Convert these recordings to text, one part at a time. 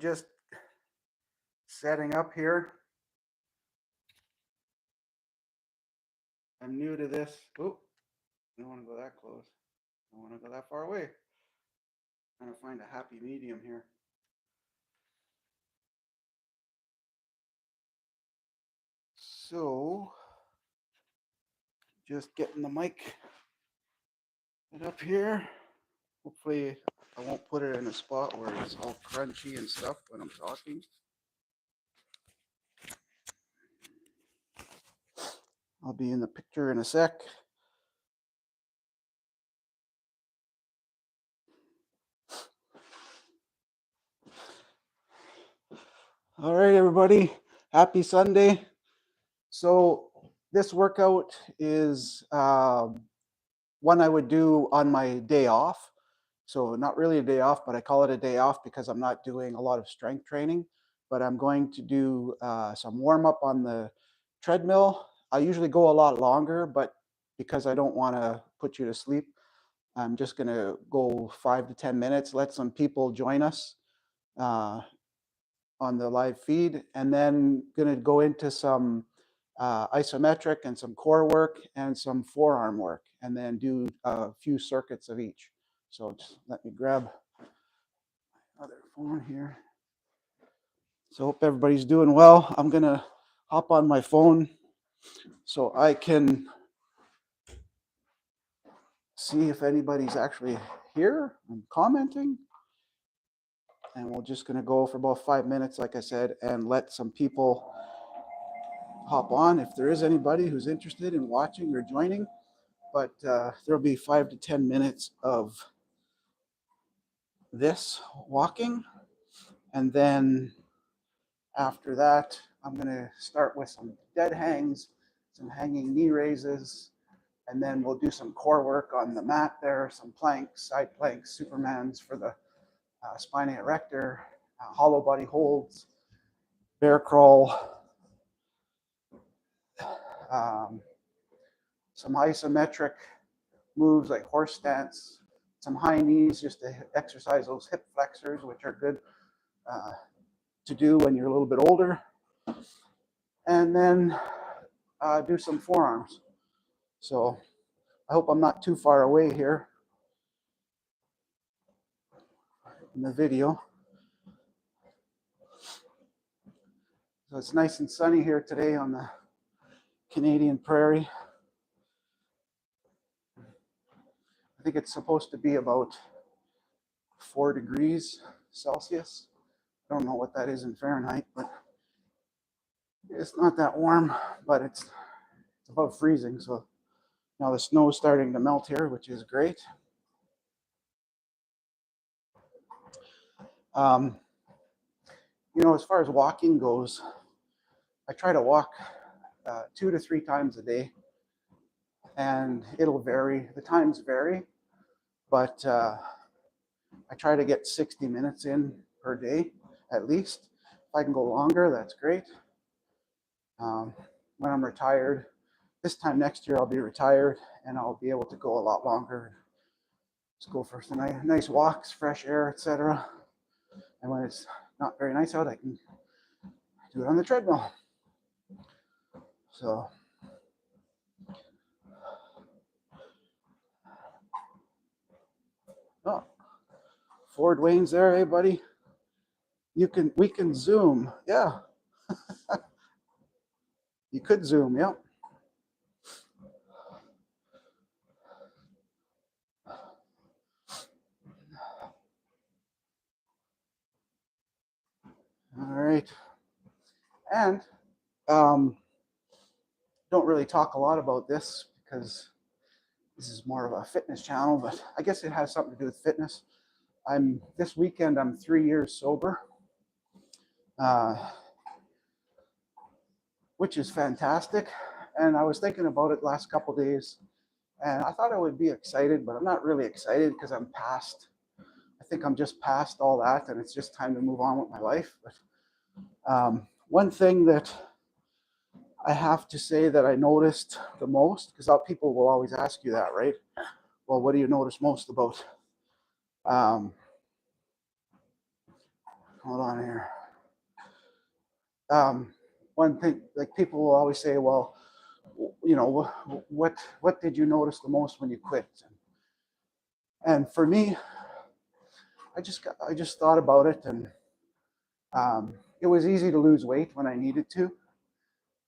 just setting up here. I'm new to this. Oh, I don't want to go that close. I don't want to go that far away. I'm trying to find a happy medium here. So, just getting the mic up here. Hopefully, I won't put it in a spot where it's all crunchy and stuff when I'm talking. I'll be in the picture in a sec. All right, everybody. Happy Sunday. So this workout is one I would do on my day off. So not really a day off, but I call it a day off because I'm not doing a lot of strength training. But I'm going to do some warm up on the treadmill. I usually go a lot longer, but because I don't want to put you to sleep, I'm just going to go 5 to 10 minutes, let some people join us on the live feed, and then going to go into some isometric and some core work and some forearm work, and then do a few circuits of each. So just let me grab my other phone here. So hope everybody's doing well. I'm going to hop on my phone so I can see if anybody's actually here and commenting. And we're just going to go for about 5 minutes, like I said, and let some people hop on if there is anybody who's interested in watching or joining. But there'll be 5 to 10 minutes of this walking. And then after that, I'm going to start with some dead hangs, some hanging knee raises, and then we'll do some core work on the mat there, some planks, side planks, Supermans for the spine erector, hollow body holds, bear crawl, some isometric moves like horse stance, some high knees just to exercise those hip flexors, which are good to do when you're a little bit older. And then do some forearms. So I hope I'm not too far away here in the video. So it's nice and sunny here today on the Canadian prairie. I think it's supposed to be about 4 degrees Celsius. I don't know what that is in Fahrenheit, but it's not that warm, but it's above freezing. So now the snow is starting to melt here, which is great. You know, as far as walking goes, I try to walk 2 to 3 times a day, and it'll vary. The times vary, but I try to get 60 minutes in per day at least. If I can go longer, that's great. When I'm retired, this time next year I'll be retired and I'll be able to go a lot longer. Just go for some nice walks, fresh air, etc. And when it's not very nice out, I can do it on the treadmill. So oh, Ford Wayne's there, hey buddy. We can Zoom, yeah. You could Zoom, yeah. All right. And don't really talk a lot about this because this is more of a fitness channel, but I guess it has something to do with fitness. This weekend, I'm 3 years sober, which is fantastic. And I was thinking about it the last couple of days, and I thought I would be excited, but I'm not really excited because I think I'm just past all that, and it's just time to move on with my life. But one thing that I have to say that I noticed the most, because people will always ask you that, right? Well, what do you notice most about? Hold hold on here. One thing, like people will always say, well, you know, what did you notice the most when you quit? And for me, I just thought about it, and it was easy to lose weight when I needed to.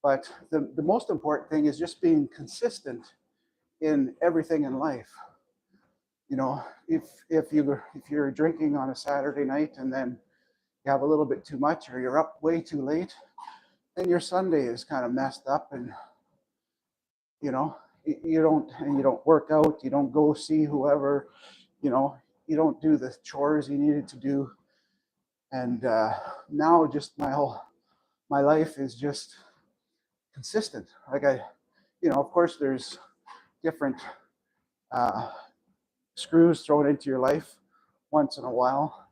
But the most important thing is just being consistent in everything in life. You know, if you're drinking on a Saturday night and then you have a little bit too much, or you're up way too late, then your Sunday is kind of messed up, and you know, you don't work out, you don't go see whoever, you know, you don't do the chores you needed to do. And now just my life is just consistent. Like you know, of course there's different uh, screws thrown into your life once in a while.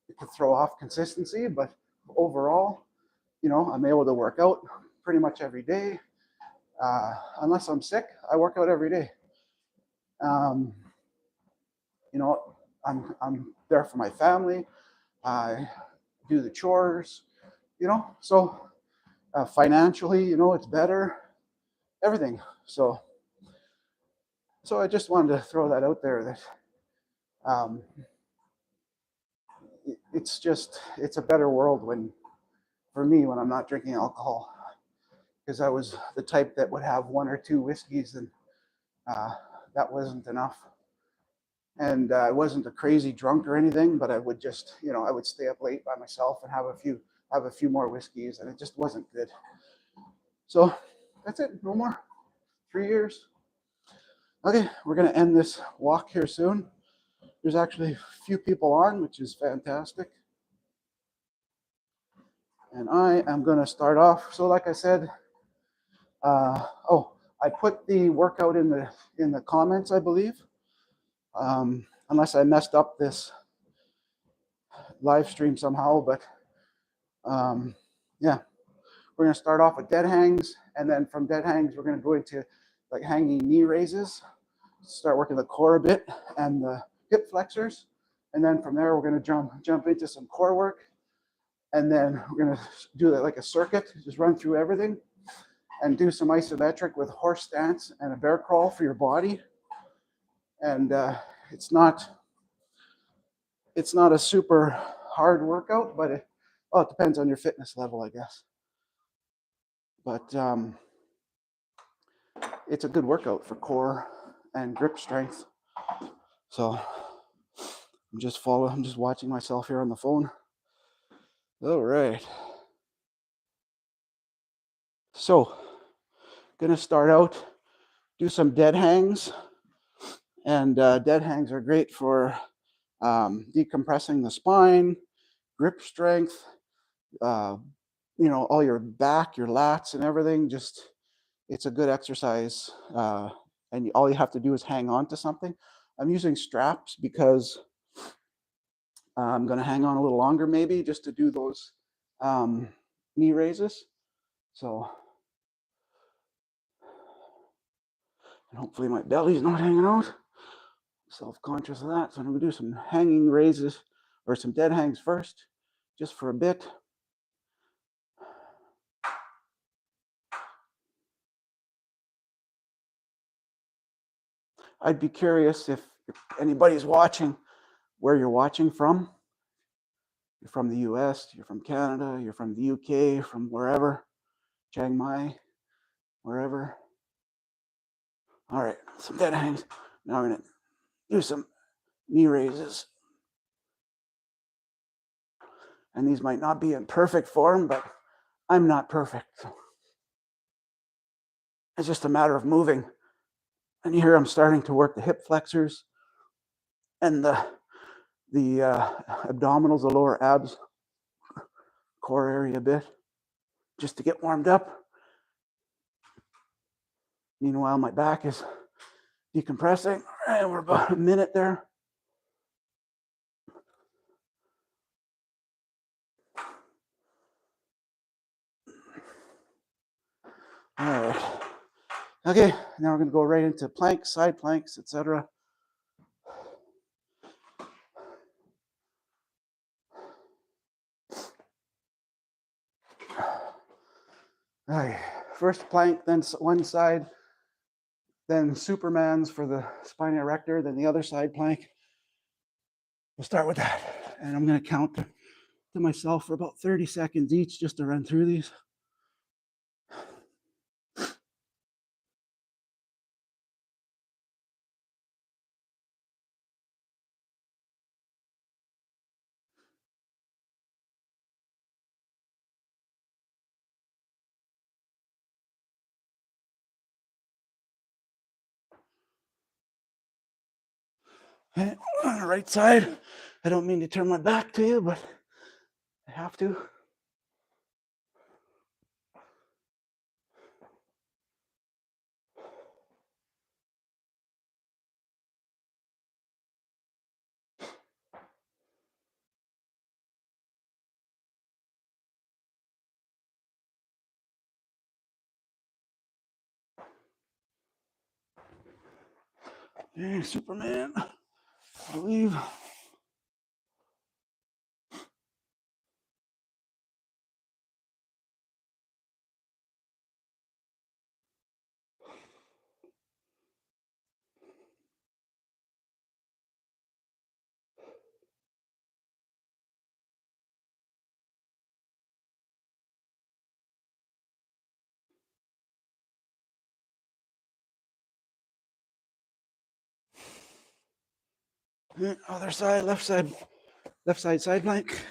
It could throw off consistency, but overall, you know, I'm able to work out pretty much every day. Unless I'm sick, I work out every day. Um, you know, I'm there for my family. I do the chores, you know, so financially, you know, it's better, everything. So I just wanted to throw that out there that it's a better world for me when I'm not drinking alcohol, because I was the type that would have one or two whiskeys, and that wasn't enough. And I wasn't a crazy drunk or anything, but I would just, you know, I would stay up late by myself and have a few more whiskeys, and it just wasn't good. So that's it. No more. 3 years. Okay, we're gonna end this walk here soon. There's actually a few people on, which is fantastic. And I am gonna start off. So like I said, I put the workout in the comments, I believe. Unless I messed up this live stream somehow, but yeah, we're going to start off with dead hangs, and then from dead hangs we're going to go into like hanging knee raises, start working the core a bit and the hip flexors, and then from there we're going to jump into some core work, and then we're going to do like a circuit, just run through everything and do some isometric with horse stance and a bear crawl for your body. And it's not a super hard workout, but it depends on your fitness level, I guess. But it's a good workout for core and grip strength. So I'm just watching myself here on the phone. All right. So gonna start out, do some dead hangs. And dead hangs are great for decompressing the spine, grip strength, you know, all your back, your lats and everything. Just, it's a good exercise. And all you have to do is hang on to something. I'm using straps because I'm going to hang on a little longer, maybe, just to do those knee raises. So, and hopefully my belly's not hanging out. Self-conscious of that. So I'm going to do some hanging raises, or some dead hangs first, just for a bit. I'd be curious if anybody's watching, where you're watching from. You're from the US, you're from Canada, you're from the UK, from wherever, Chiang Mai, wherever. All right, some dead hangs. Now I'm going to do some knee raises. And these might not be in perfect form, but I'm not perfect. So it's just a matter of moving. And here I'm starting to work the hip flexors and the abdominals, the lower abs, core area a bit, just to get warmed up. Meanwhile, my back is decompressing. All right, we're about a minute there. All right. Okay, now we're going to go right into planks, side planks, etc. All right. First plank, then one side, then Superman's for the spine erector, then the other side plank. We'll start with that. And I'm going to count to myself for about 30 seconds each just to run through these. Okay. On the right side, I don't mean to turn my back to you, but I have to. Okay, Superman, I believe. Other side, left side side plank.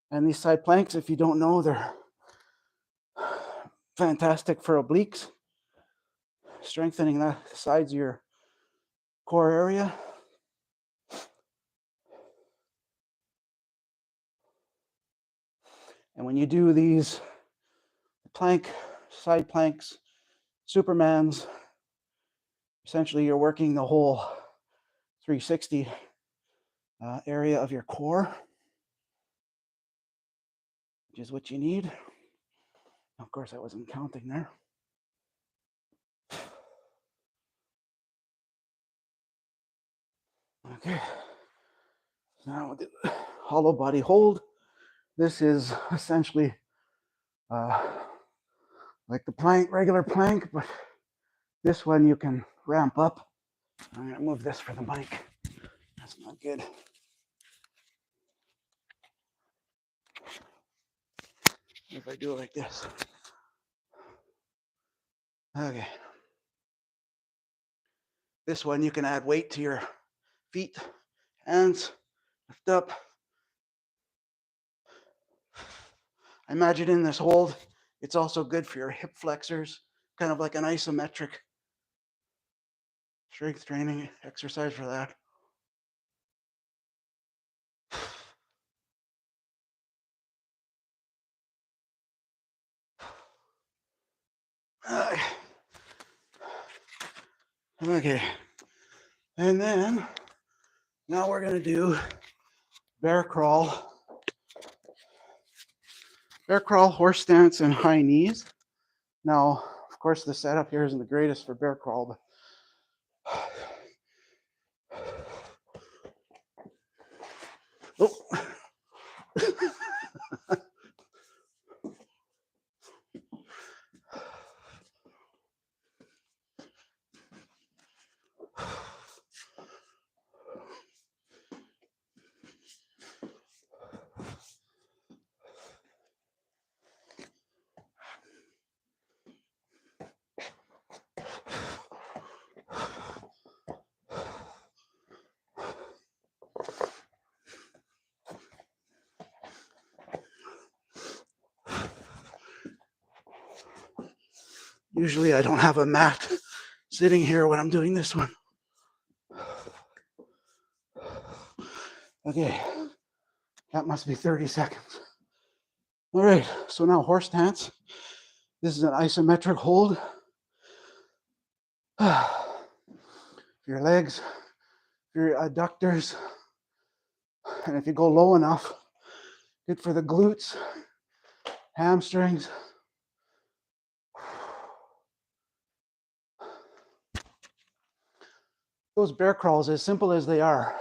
And these side planks, if you don't know, they're fantastic for obliques, strengthening the sides of your core area. And when you do these plank, side planks, Supermans, essentially you're working the whole 360 area of your core, which is what you need. Of course, I wasn't counting there. Okay. Now with the hollow body hold, this is essentially like the plank, regular plank, but this one you can ramp up. I'm going to move this for the mic. That's not good. If I do it like this. Okay. This one you can add weight to your feet, hands, lift up. I imagine in this hold, it's also good for your hip flexors, kind of like an isometric strength training exercise for that. Okay. And then now we're going to do bear crawl. Bear crawl, horse stance, and high knees. Now, of course, the setup here isn't the greatest for bear crawl, but usually I don't have a mat sitting here when I'm doing this one. Okay, that must be 30 seconds. All right, so now horse stance. This is an isometric hold. Your legs, your adductors, and if you go low enough, good for the glutes, hamstrings. Those bear crawls, as simple as they are,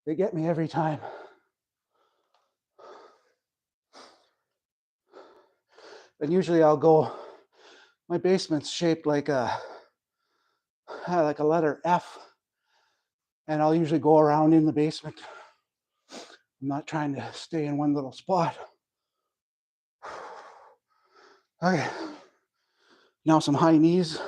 they get me every time. And usually I'll go, my basement's shaped like a letter F, and I'll usually go around in the basement. I'm not trying to stay in one little spot. Okay, now some high knees.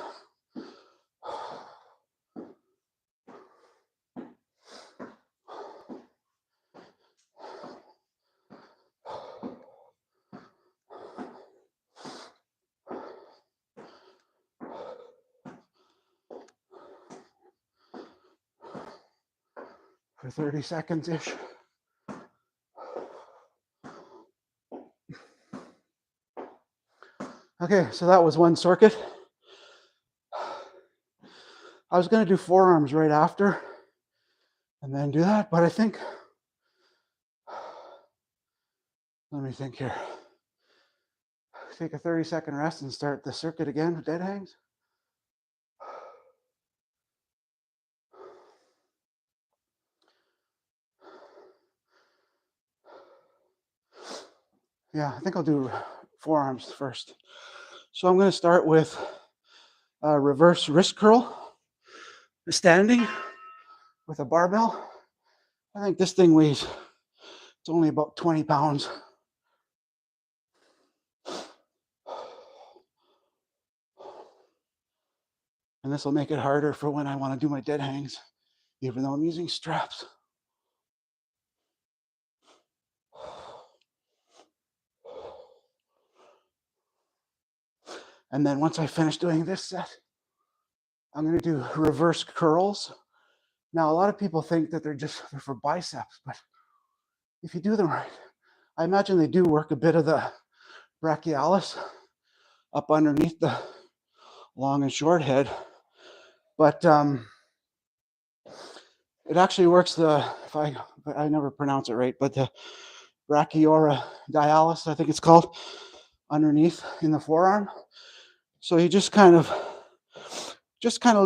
For 30 seconds-ish. Okay, so that was one circuit. I was going to do forearms right after and then do that, but I think, let me think here. Take a 30-second rest and start the circuit again with dead hangs. Yeah, I think I'll do forearms first. So I'm going to start with a reverse wrist curl, standing with a barbell. I think this thing weighs, it's only about 20 pounds. And this will make it harder for when I want to do my dead hangs, even though I'm using straps. And then once I finish doing this set, I'm going to do reverse curls. Now, a lot of people think that they're for biceps, but if you do them right, I imagine they do work a bit of the brachialis up underneath the long and short head. But it actually works if I never pronounce it right, but the brachioradialis, I think it's called, underneath in the forearm. So you just kind of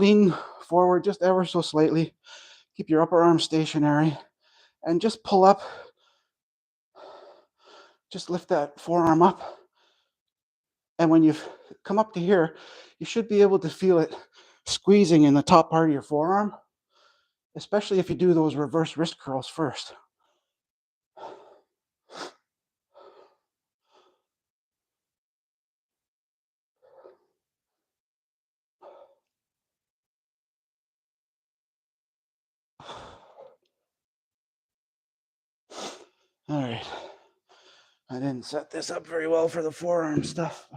lean forward just ever so slightly, keep your upper arm stationary, and just pull up, just lift that forearm up. And when you've come up to here, you should be able to feel it squeezing in the top part of your forearm, especially if you do those reverse wrist curls first. All right. I didn't set this up very well for the forearm stuff.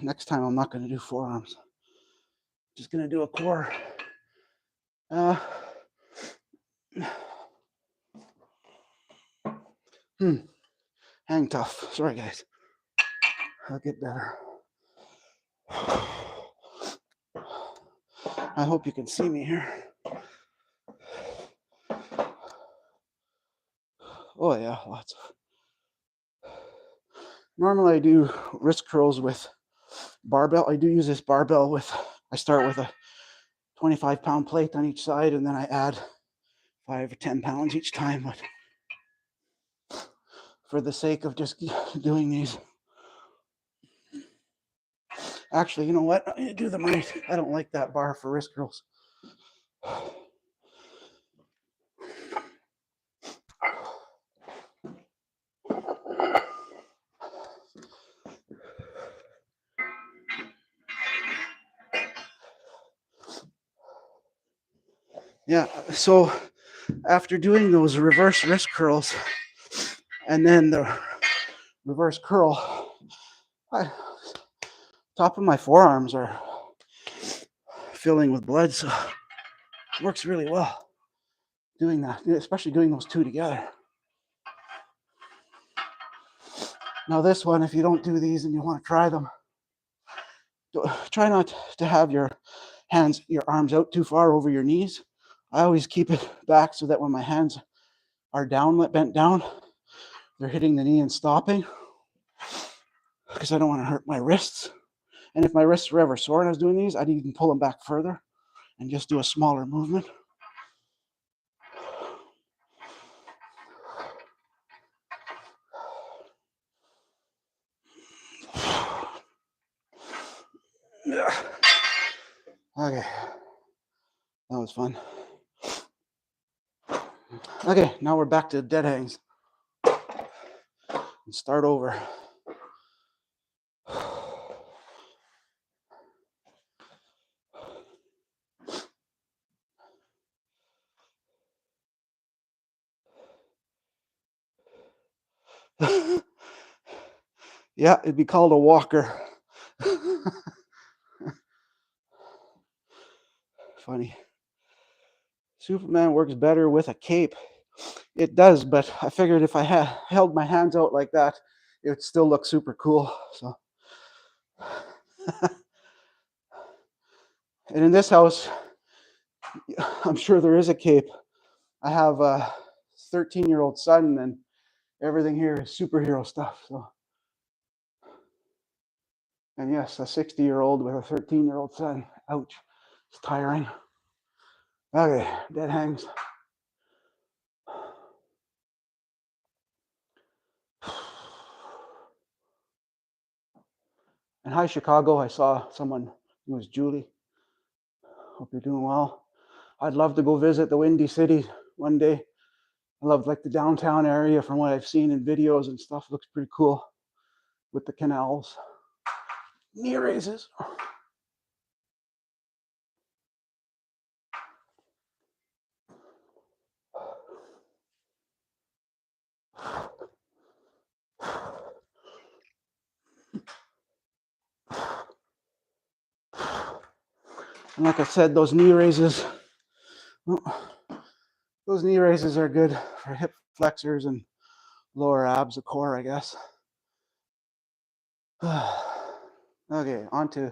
Next time I'm not going to do forearms. Just going to do a core. Hang tough. Sorry, guys. I'll get better. I hope you can see me here. Oh yeah, lots of. Normally I do wrist curls with barbell. I do use this barbell I start with a 25-pound plate on each side, and then I add 5 or 10 pounds each time. But for the sake of just doing these, actually, you know what? I'm gonna do them right. I don't like that bar for wrist curls. Yeah, so after doing those reverse wrist curls and then the reverse curl, top of my forearms are filling with blood, so it works really well doing that, especially doing those two together. Now this one, if you don't do these and you want to try them, try not to have your arms out too far over your knees. I always keep it back so that when my hands are bent down, they're hitting the knee and stopping, because I don't want to hurt my wrists. And if my wrists were ever sore and I was doing these, I'd even pull them back further and just do a smaller movement. Okay, that was fun. Okay, now we're back to dead hangs. And start over. Yeah, it'd be called a walker. Funny. Superman works better with a cape. It does, but I figured if I held my hands out like that, it would still look super cool. So, and in this house, I'm sure there is a cape. I have a 13-year-old son, and everything here is superhero stuff. So, and yes, a 60-year-old with a 13-year-old son. Ouch, it's tiring. Okay, dead hangs. And hi, Chicago. I saw someone. It was Julie. Hope you're doing well. I'd love to go visit the Windy City one day. I love like the downtown area from what I've seen in videos and stuff. Looks pretty cool with the canals. Knee raises. And like I said, those knee raises are good for hip flexors and lower abs, the core, I guess. Okay, on to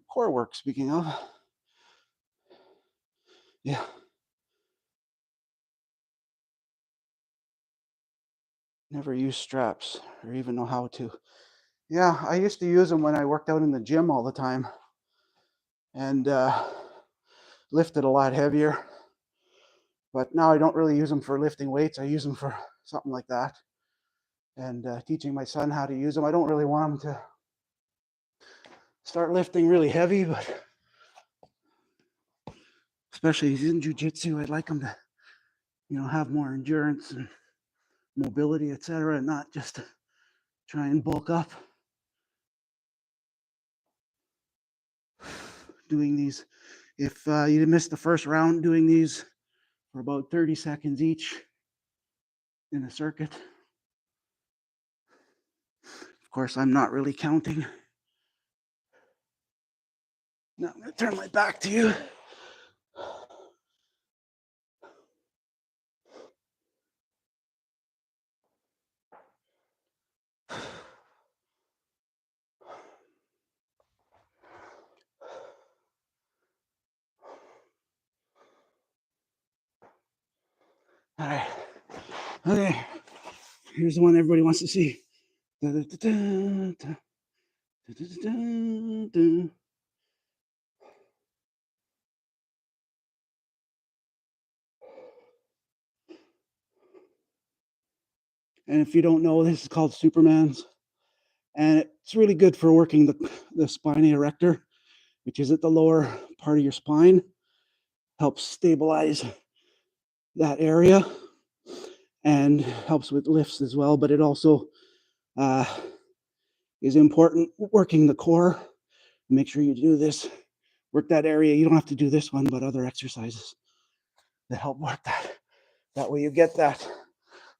core work, speaking of. Yeah. Never use straps or even know how to. Yeah, I used to use them when I worked out in the gym all the time and lifted a lot heavier. But now I don't really use them for lifting weights. I use them for something like that. And teaching my son how to use them. I don't really want him to start lifting really heavy, but especially he's in jiu-jitsu, I'd like him to, have more endurance and mobility, etc., and not just try and bulk up. Doing these, if you missed the first round, doing these for about 30 seconds each in a circuit. Of course, I'm not really counting. Now I'm going to turn my back to you. All right. Okay. Here's the one everybody wants to see. And if you don't know, this is called Superman's. And it's really good for working the spine erector, which is at the lower part of your spine. Helps stabilize that area and helps with lifts as well. But it also is important working the core. Make sure you do this. Work that area. You don't have to do this one, but other exercises that help work that. That way you get that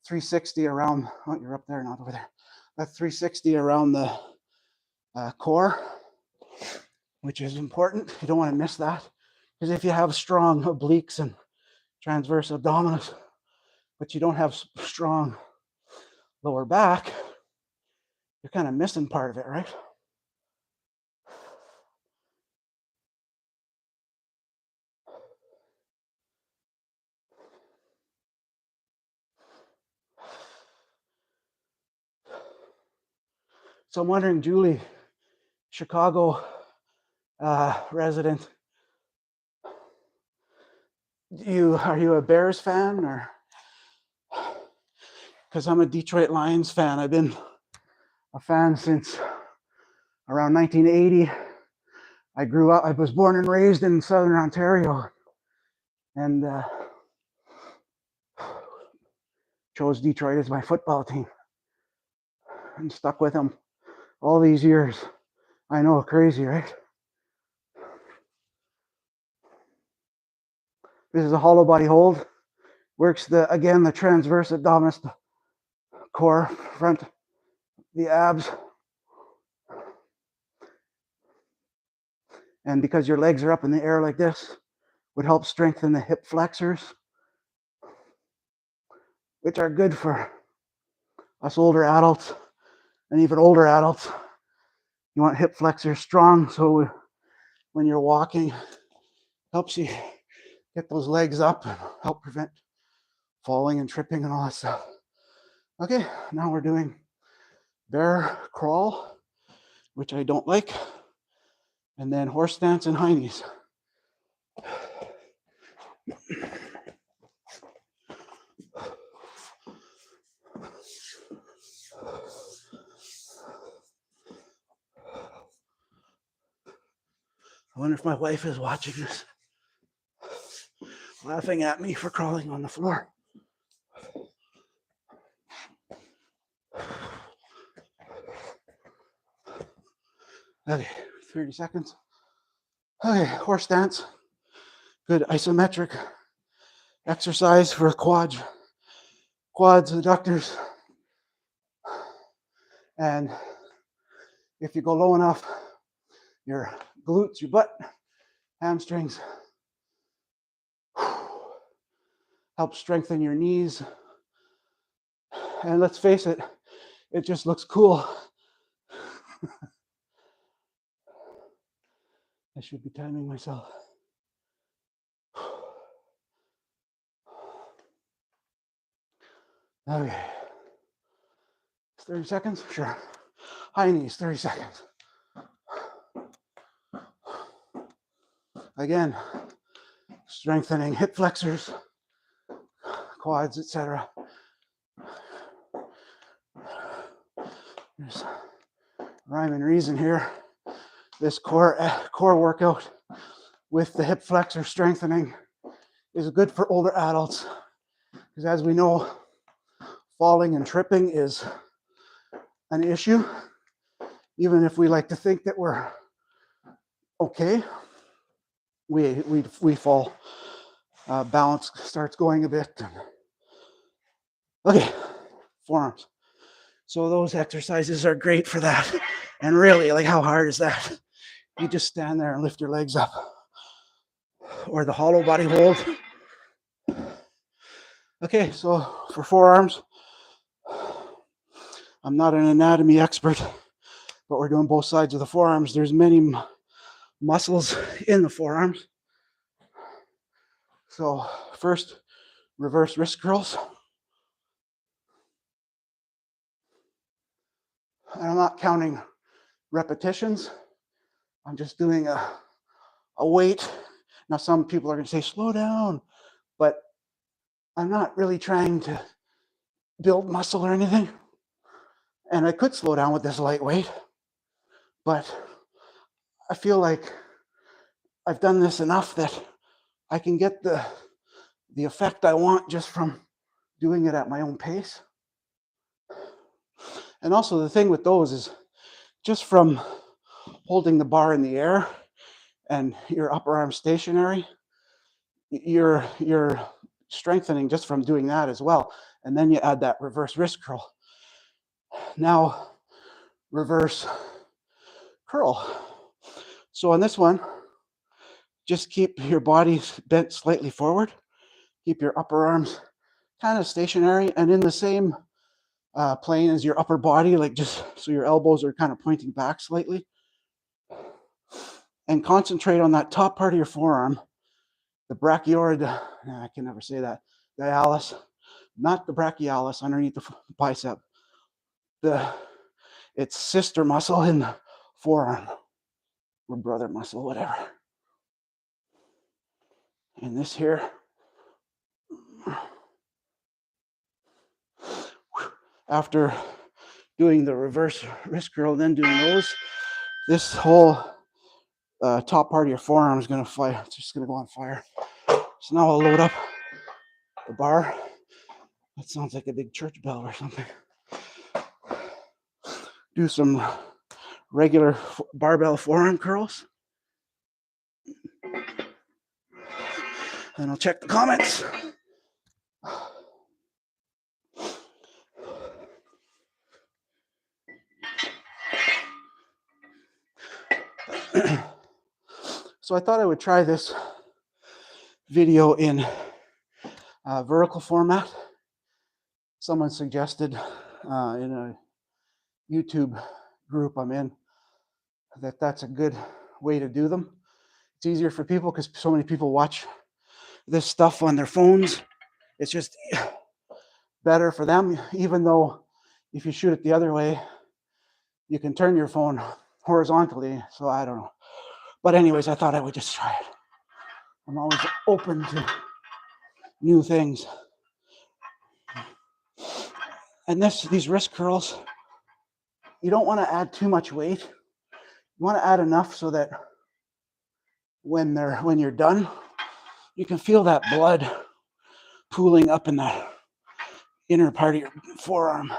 360 around. Oh, you're up there, not over there. That 360 around the core, which is important. You don't want to miss that. Because if you have strong obliques and transverse abdominis, but you don't have strong lower back, you're kind of missing part of it, right? So I'm wondering, Julie, Chicago resident, are you a Bears fan, or? Because I'm a Detroit Lions fan. I've been a fan since around 1980. I was born and raised in Southern Ontario, and chose Detroit as my football team and stuck with them all these years. I know, crazy, right? This is a hollow body hold. Works the transverse abdominis core, front, the abs. And because your legs are up in the air like this, would help strengthen the hip flexors, which are good for us older adults and even older adults. You want hip flexors strong, so when you're walking, helps you get those legs up and help prevent falling and tripping and all that stuff. Okay, now we're doing bear crawl, which I don't like, and then horse stance and high knees. I wonder if my wife is watching this, laughing at me for crawling on the floor. Okay, 30 seconds. Okay, horse stance. Good isometric exercise for quads, adductors. And if you go low enough, your glutes, your butt, hamstrings, help strengthen your knees. And let's face it, it just looks cool. I should be timing myself. Okay. 30 seconds? Sure. High knees, 30 seconds. Again, strengthening hip flexors, quads, etc. There's rhyme and reason here. This core workout with the hip flexor strengthening is good for older adults, because as we know, falling and tripping is an issue. Even if we like to think that we're okay, we fall. Balance starts going a bit. Okay, forearms. So those exercises are great for that. And really, like, how hard is that? You just stand there and lift your legs up. Or the hollow body hold. Okay, so for forearms, I'm not an anatomy expert, but we're doing both sides of the forearms. There's many muscles in the forearms. So first, reverse wrist curls. And I'm not counting repetitions. I'm just doing a weight. Now, some people are going to say, slow down, but I'm not really trying to build muscle or anything. And I could slow down with this lightweight, but I feel like I've done this enough that I can get the effect I want just from doing it at my own pace. And also the thing with those is just from holding the bar in the air and your upper arm stationary, you're strengthening just from doing that as well. And then you add that reverse wrist curl. Now, reverse curl. So on this one, just keep your body bent slightly forward. Keep your upper arms kind of stationary and in the same plane as your upper body, like just so your elbows are kind of pointing back slightly. And concentrate on that top part of your forearm, the I can never say that, dialis, not the brachialis underneath the bicep. Its sister muscle in the forearm, or brother muscle, whatever. And this here, after doing the reverse wrist curl, then doing those, this whole top part of your forearm is going to fire. It's just going to go on fire. So now I'll load up the bar. That sounds like a big church bell or something. Do some regular barbell forearm curls. And I'll check the comments. So I thought I would try this video in vertical format. Someone suggested in a YouTube group I'm in that that's a good way to do them. It's easier for people because so many people watch this stuff on their phones. It's just better for them, even though if you shoot it the other way, you can turn your phone horizontally. So I don't know. But anyways, I thought I would just try it. I'm always open to new things. And these wrist curls, you don't want to add too much weight. You want to add enough so that when you're done, you can feel that blood pooling up in the inner part of your forearm.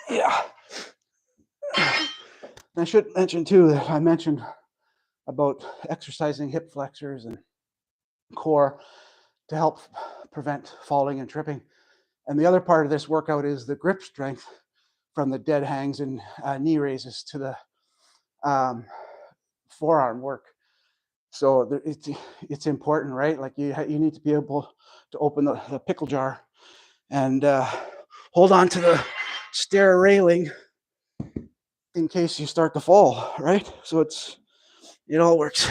Yeah. I should mention too that I mentioned about exercising hip flexors and core to help prevent falling and tripping. And the other part of this workout is the grip strength from the dead hangs and knee raises to the forearm work. So it's important, right? Like you need to be able to open the pickle jar and hold on to the stair railing in case you start to fall, right? So it all works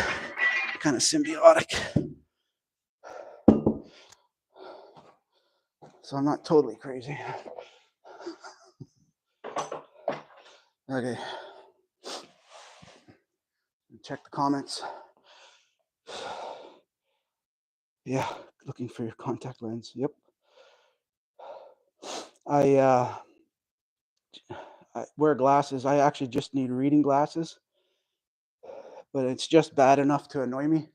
kind of symbiotic. So I'm not totally crazy. Okay. Check the comments. Yeah, looking for your contact lens. Yep. I wear glasses. I actually just need reading glasses, but it's just bad enough to annoy me.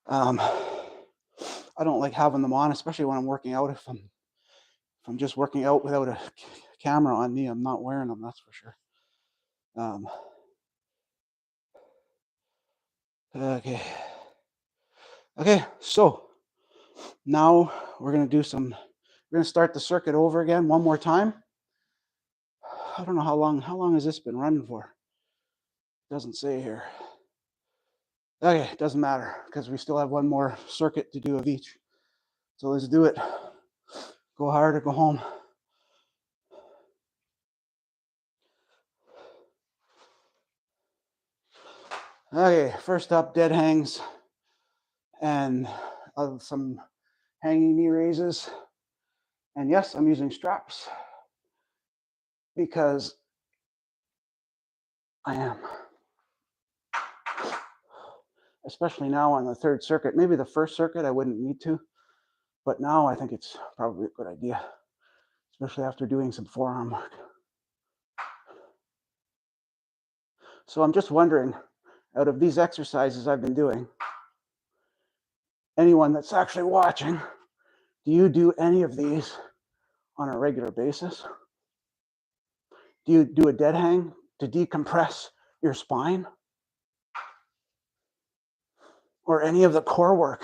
I don't like having them on, especially when I'm working out. If I'm just working out without a camera on me, I'm not wearing them. That's for sure. Okay. So now we're gonna start the circuit over again one more time. I don't know how long has this been running for? Doesn't say here. Okay, doesn't matter because we still have one more circuit to do of each. So let's do it. Go hard or go home. Okay, first up, dead hangs and some hanging knee raises. And yes, I'm using straps because I am. Especially now on the third circuit. Maybe the first circuit I wouldn't need to, but now I think it's probably a good idea, especially after doing some forearm work. So I'm just wondering, out of these exercises I've been doing, anyone that's actually watching, do you do any of these on a regular basis? Do you do a dead hang to decompress your spine? Or any of the core work?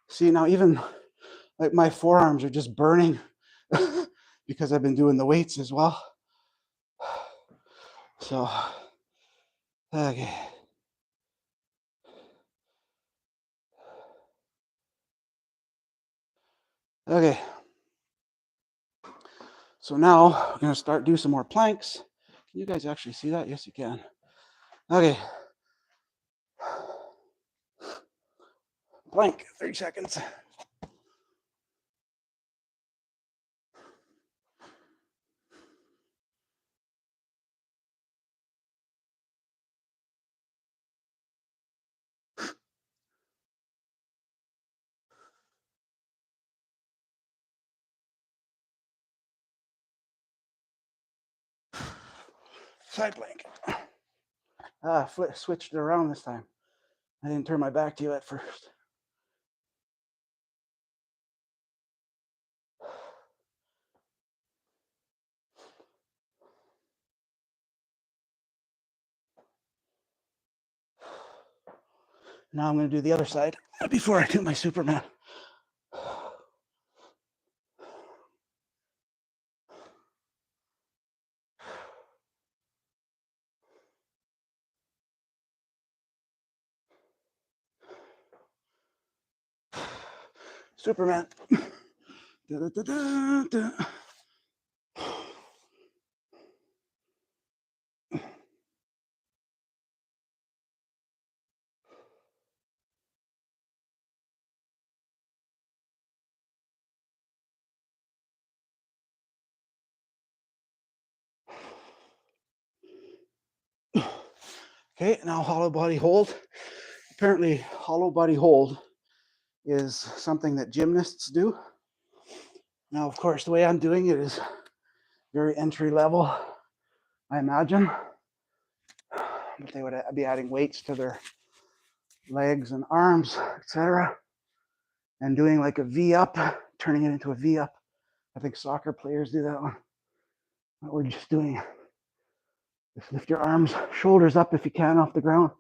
See, now even like my forearms are just burning because I've been doing the weights as well. So, okay. Okay. So now we're going to start do some more planks. Can you guys actually see that? Yes, you can. Okay. Plank, 30 seconds. Side plank. Switched it around this time. I didn't turn my back to you at first. Now I'm going to do the other side before I do my Superman. Superman. Da, da, da, da, da. Okay, now hollow body hold. Apparently, hollow body hold is something that gymnasts do. Now, of course, the way I'm doing it is very entry level, I imagine. But they would be adding weights to their legs and arms, etc., and doing like a V up, turning it into a V up. I think soccer players do that one. What we're just doing, just lift your arms, shoulders up if you can off the ground,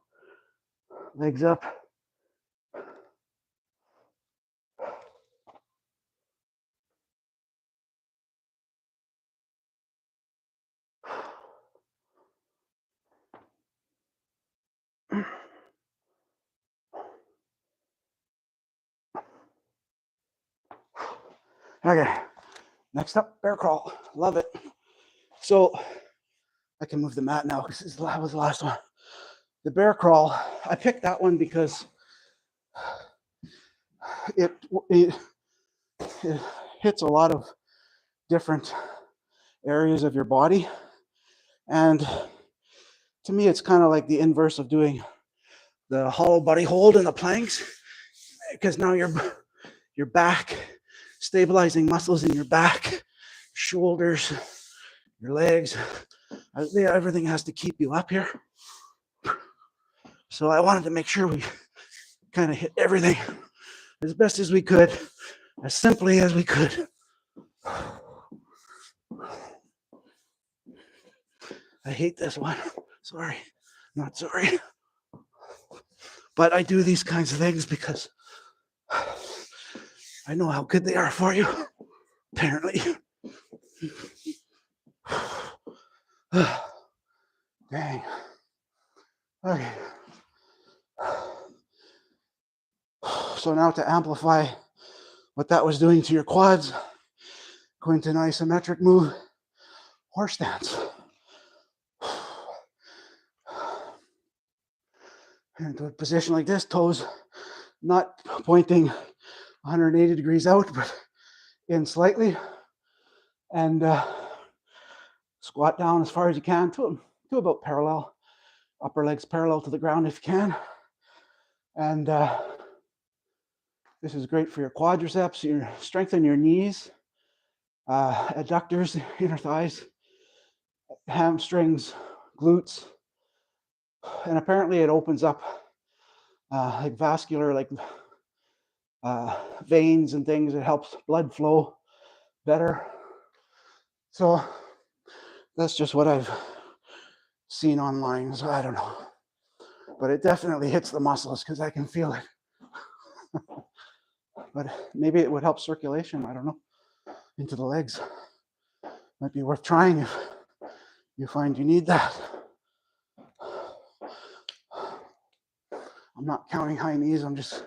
legs up. Okay, next up, bear crawl. Love it. So I can move the mat now because that was the last one. The bear crawl, I picked that one because it hits a lot of different areas of your body. And to me, it's kind of like the inverse of doing the hollow body hold and the planks, because now your back, stabilizing muscles in your back, shoulders, your legs, everything has to keep you up here. So I wanted to make sure we kind of hit everything as best as we could, as simply as we could. I hate this one. Sorry, not sorry. But I do these kinds of things because I know how good they are for you, apparently. Dang. Okay. So now to amplify what that was doing to your quads, go into an isometric move, horse stance. Into a position like this, toes not pointing 180 degrees out, but in slightly, and squat down as far as you can to about parallel, upper legs parallel to the ground if you can. And this is great for your quadriceps, strengthen your knees, adductors, inner thighs, hamstrings, glutes, and apparently it opens up like vascular, like veins and things. It helps blood flow better. So that's just what I've seen online. So I don't know, but it definitely hits the muscles because I can feel it. But maybe it would help circulation. I don't know, into the legs. Might be worth trying if you find you need that. I'm not counting high knees. I'm just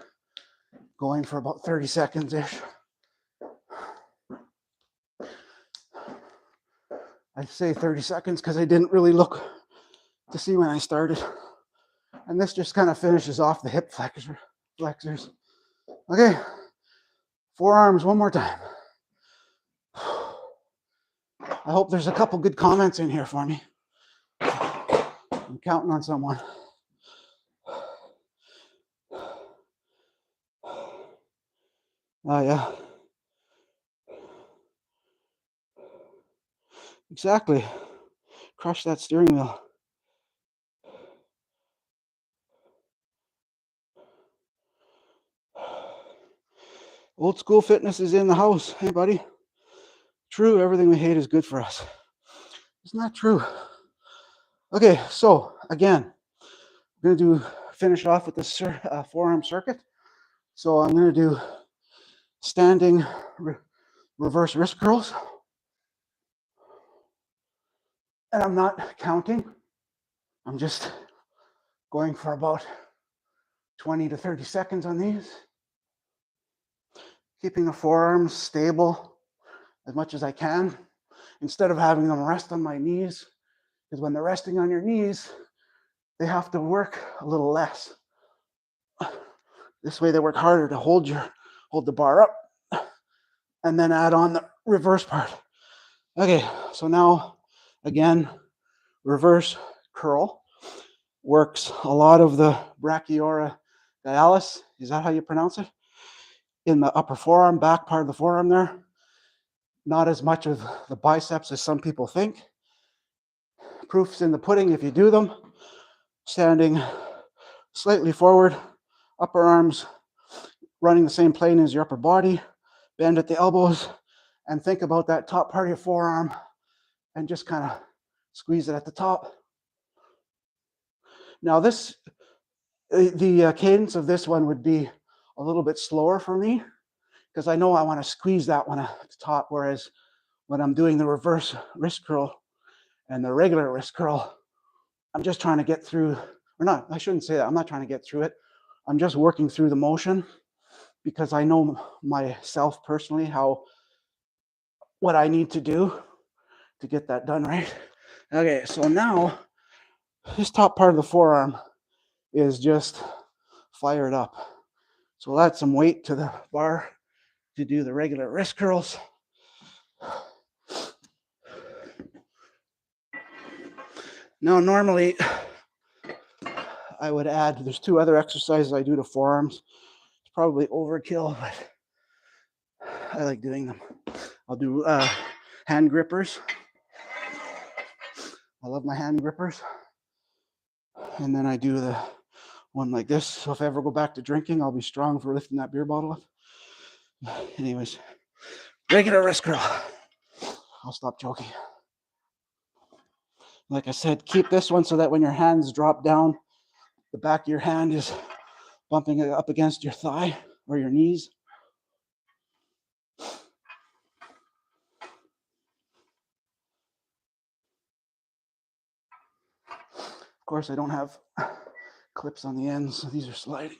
going for about 30 seconds-ish. I say 30 seconds because I didn't really look to see when I started. And this just kind of finishes off the hip flexors. Okay, forearms one more time. I hope there's a couple good comments in here for me. I'm counting on someone. Oh, yeah. Exactly. crush that steering wheel. Old school fitness is in the house. Hey, buddy. True, everything we hate is good for us. Isn't that true? Okay, so again, I'm going to finish off with the forearm circuit. So I'm going to do standing reverse wrist curls. And I'm not counting. I'm just going for about 20 to 30 seconds on these. Keeping the forearms stable as much as I can, instead of having them rest on my knees, because when they're resting on your knees, they have to work a little less. This way they work harder to hold the bar up and then add on the reverse part. Okay, so now again, reverse curl works a lot of the brachioradialis, is that how you pronounce it? In the upper forearm, back part of the forearm there. Not as much of the biceps as some people think. Proof's in the pudding if you do them. Standing slightly forward, upper arms running the same plane as your upper body, bend at the elbows, and think about that top part of your forearm and just kind of squeeze it at the top. Now the cadence of this one would be a little bit slower for me because I know I want to squeeze that one at the top, whereas when I'm doing the reverse wrist curl and the regular wrist curl, I'm just trying to get through, or not, I shouldn't say that, I'm not trying to get through it. I'm just working through the motion because I know myself personally what I need to do to get that done right. Okay, so now this top part of the forearm is just fired up. So we'll add some weight to the bar to do the regular wrist curls. Now, normally I would add, there's two other exercises I do to forearms. It's probably overkill, but I like doing them. I'll do hand grippers. I love my hand grippers. And then I do the one like this. So if I ever go back to drinking, I'll be strong for lifting that beer bottle up. Anyways, regular wrist curl. I'll stop joking. Like I said, keep this one so that when your hands drop down, the back of your hand is bumping up against your thigh or your knees. Of course, I don't have clips on the ends, so these are sliding.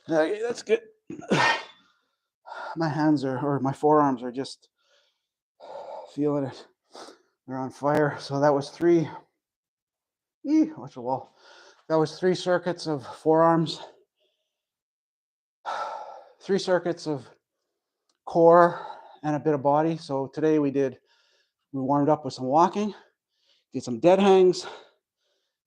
Okay, that's good. My hands or my forearms are just feeling it. They're on fire. So that was three. Watch the wall. That was 3 circuits of forearms, 3 circuits of core, and a bit of body. So today we warmed up with some walking, did some dead hangs,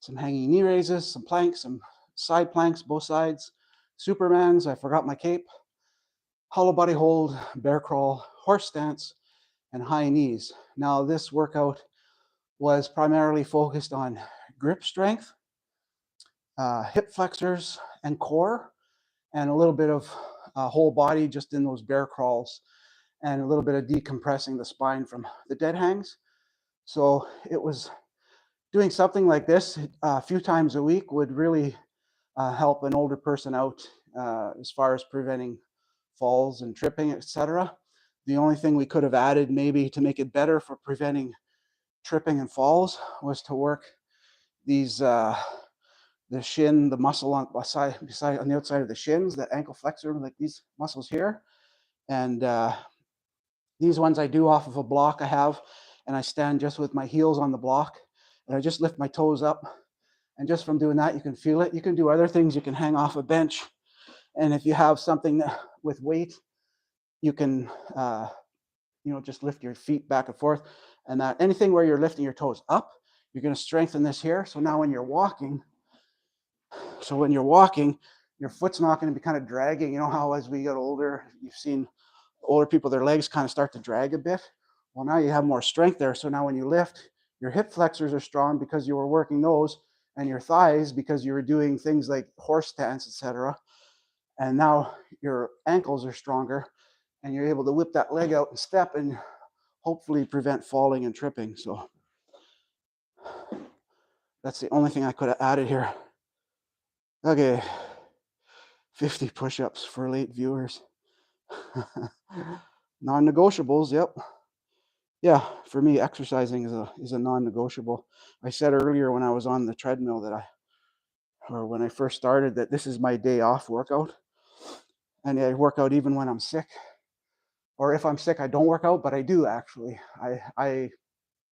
some hanging knee raises, some planks, some side planks, both sides, Supermans, I forgot my cape, hollow body hold, bear crawl, horse stance, and high knees. Now this workout was primarily focused on grip strength, hip flexors and core, and a little bit of whole body just in those bear crawls, and a little bit of decompressing the spine from the dead hangs. So it was doing something like this a few times a week would really help an older person out as far as preventing falls and tripping, etc. The only thing we could have added maybe to make it better for preventing tripping and falls was to work these the shin, the muscle on the outside of the shins, that ankle flexor, like these muscles here. And these ones I do off of a block I have, and I stand just with my heels on the block, and I just lift my toes up. And just from doing that, you can feel it. You can do other things. You can hang off a bench. And if you have something with weight, you can, just lift your feet back and forth. And that anything where you're lifting your toes up, you're going to strengthen this here. So now when you're walking, your foot's not going to be kind of dragging. You know how as we get older, you've seen older people, their legs kind of start to drag a bit. Well, now you have more strength there. So now when you lift, your hip flexors are strong because you were working those, and your thighs because you were doing things like horse stance, etc. And now your ankles are stronger, and you're able to whip that leg out and step and hopefully prevent falling and tripping. So that's the only thing I could have added here. Okay, 50 push-ups for late viewers. Non-negotiables, yep. Yeah, for me, exercising is a non-negotiable. I said earlier when I was on the treadmill or when I first started, that this is my day off workout, and I work out even when I'm sick. Or if I'm sick, I don't work out, but I do actually. I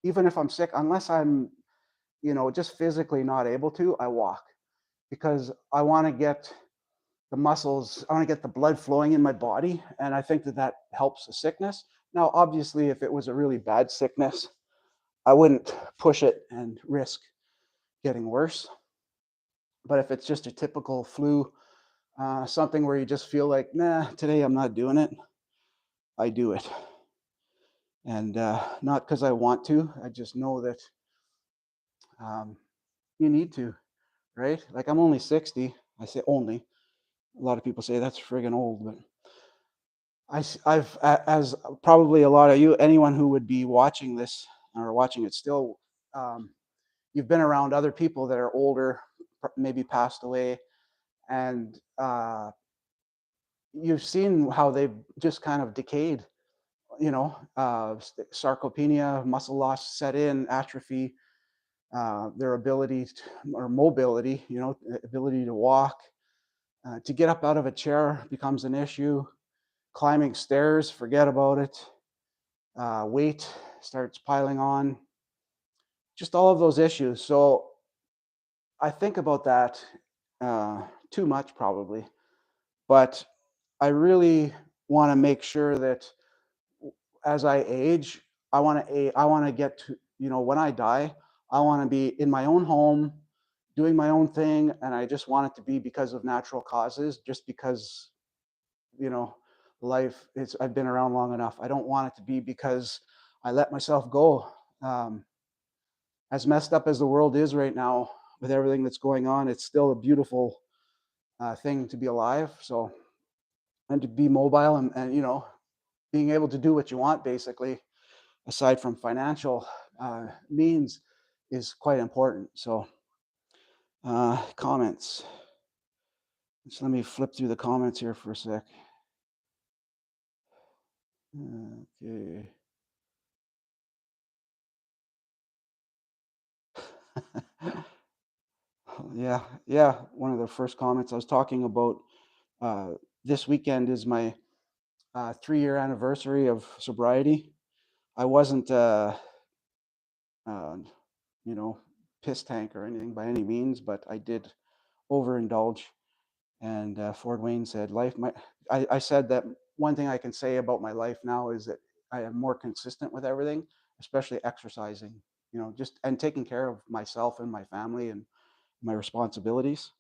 even if I'm sick, unless I'm just physically not able to, I walk because I want to get the muscles, I want to get the blood flowing in my body, and I think that that helps the sickness. Now, obviously, if it was a really bad sickness, I wouldn't push it and risk getting worse. But if it's just a typical flu, something where you just feel like, nah, today I'm not doing it, I do it. And not because I want to, I just know that um, you need to, right? Like I'm only 60. I say only. A lot of people say that's friggin' old, but I've, as probably a lot of you, anyone who would be watching this or watching it still, um, you've been around other people that are older, maybe passed away, and you've seen how they've just kind of decayed. Sarcopenia, muscle loss set in, atrophy, their ability or mobility, ability to walk, to get up out of a chair becomes an issue. Climbing stairs, forget about it. Weight starts piling on. Just all of those issues. So I think about that too much, probably. But I really want to make sure that as I age, I want to get to, when I die, I want to be in my own home, doing my own thing, and I just want it to be because of natural causes, just because, you know, life is I've been around long enough. I don't want it to be because I let myself go. Um, as messed up as the world is right now with everything that's going on, it's still a beautiful thing to be alive. So, and to be mobile and being able to do what you want, basically, aside from financial means, is quite important. So, comments. So let me flip through the comments here for a sec. Okay. Yeah. One of the first comments I was talking about, uh, this weekend is my 3-year anniversary of sobriety. I wasn't, uh, you know, piss tank or anything by any means, but I did overindulge. And Ford Wayne said, "Life might." I said that one thing I can say about my life now is that I am more consistent with everything, especially exercising. Just and taking care of myself and my family and my responsibilities.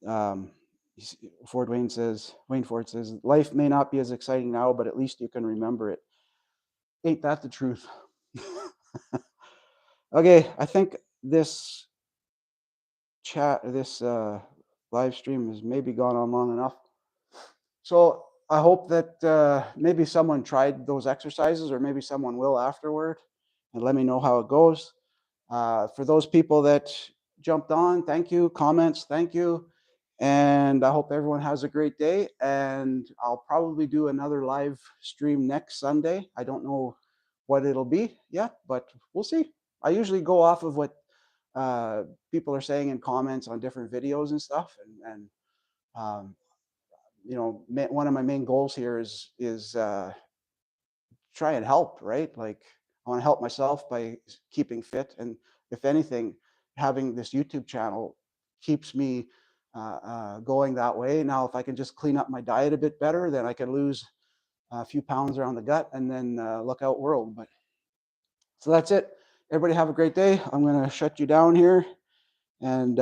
Um, Wayne Ford says, "Life may not be as exciting now, but at least you can remember it." Ain't that the truth? Okay, I think this live stream has maybe gone on long enough. So I hope that maybe someone tried those exercises, or maybe someone will afterward, and let me know how it goes. For those people that jumped on, thank you. Comments, thank you. And I hope everyone has a great day. And I'll probably do another live stream next Sunday. I don't know what it'll be yet, but we'll see. I usually go off of what people are saying in comments on different videos and stuff. And um, one of my main goals here is try and help, right? Like I want to help myself by keeping fit, and if anything, having this YouTube channel keeps me going that way. Now, if I can just clean up my diet a bit better, then I can lose a few pounds around the gut, and then look out world. But so that's it. Everybody have a great day. I'm gonna shut you down here, and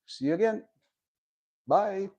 see you again. Bye.